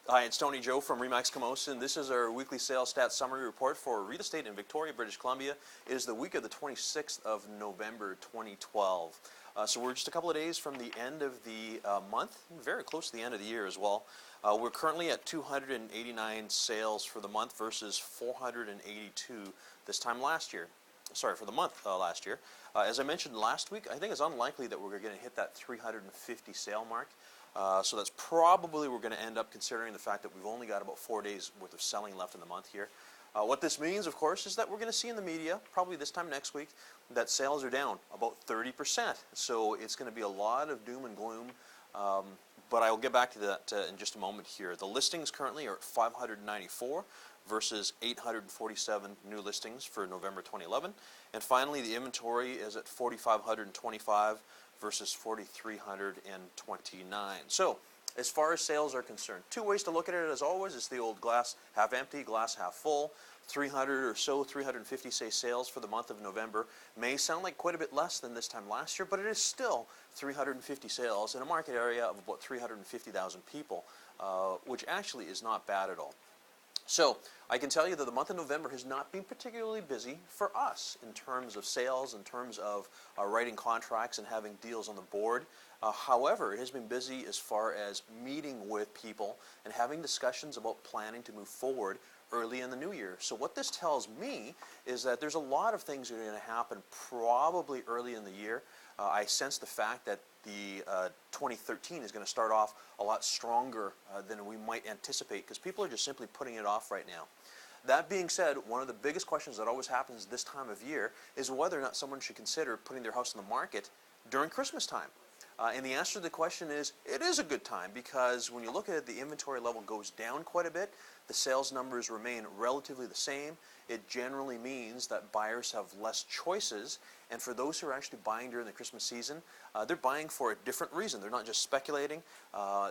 Hi, it's Tony Joe from Remax Camosun. This is our weekly sales stats summary report for real estate in Victoria, British Columbia. It is the week of the 26th of November 2012. So we're just a couple of days from the end of the month, very close to the end of the year as well. We're currently at 289 sales for the month versus 482 this time last year. Sorry, for the month last year. As I mentioned last week, I think it's unlikely that we're going to hit that 350 sale mark. So that's probably we're going to end up, considering the fact that we've only got about 4 days worth of selling left in the month here. What this means, of course, is that we're going to see in the media, probably this time next week, that sales are down about 30%. So it's going to be a lot of doom and gloom. But I'll get back to that in just a moment here. The listings currently are at 594 versus 847 new listings for November 2011. And finally, the inventory is at 4,525 versus 4,329. So, as far as sales are concerned, two ways to look at it as always. It's the old glass half empty, glass half full. 300 or so, 350 say sales for the month of November may sound like quite a bit less than this time last year, but it is still 350 sales in a market area of about 350,000 people, which actually is not bad at all. So I can tell you that the month of November has not been particularly busy for us in terms of sales, in terms of writing contracts and having deals on the board. However, it has been busy as far as meeting with people and having discussions about planning to move forward early in the new year. So what this tells me is that there's a lot of things that are going to happen probably early in the year. I sense the fact that the 2013 is going to start off a lot stronger than we might anticipate, because people are just simply putting it off right now. That being said, one of the biggest questions that always happens this time of year is whether or not someone should consider putting their house on the market during Christmas time. And the answer to the question is, it is a good time, because when you look at it, the inventory level goes down quite a bit. The sales numbers remain relatively the same. It generally means that buyers have less choices, and for those who are actually buying during the Christmas season, they're buying for a different reason. They're not just speculating.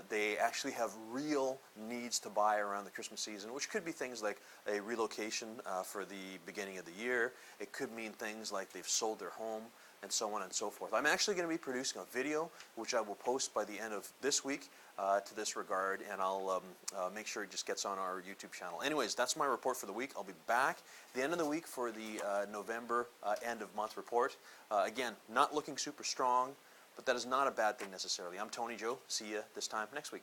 They actually have real needs to buy around the Christmas season, which could be things like a relocation for the beginning of the year. It could mean things like they've sold their home, and so on and so forth. I'm actually going to be producing a video, which I will post by the end of this week to this regard, and I'll make sure it just gets on our YouTube channel. Anyways, that's my report for the week. I'll be back at the end of the week for the November end of month report. Again, not looking super strong, but that is not a bad thing necessarily. I'm Tony Joe. See you this time next week.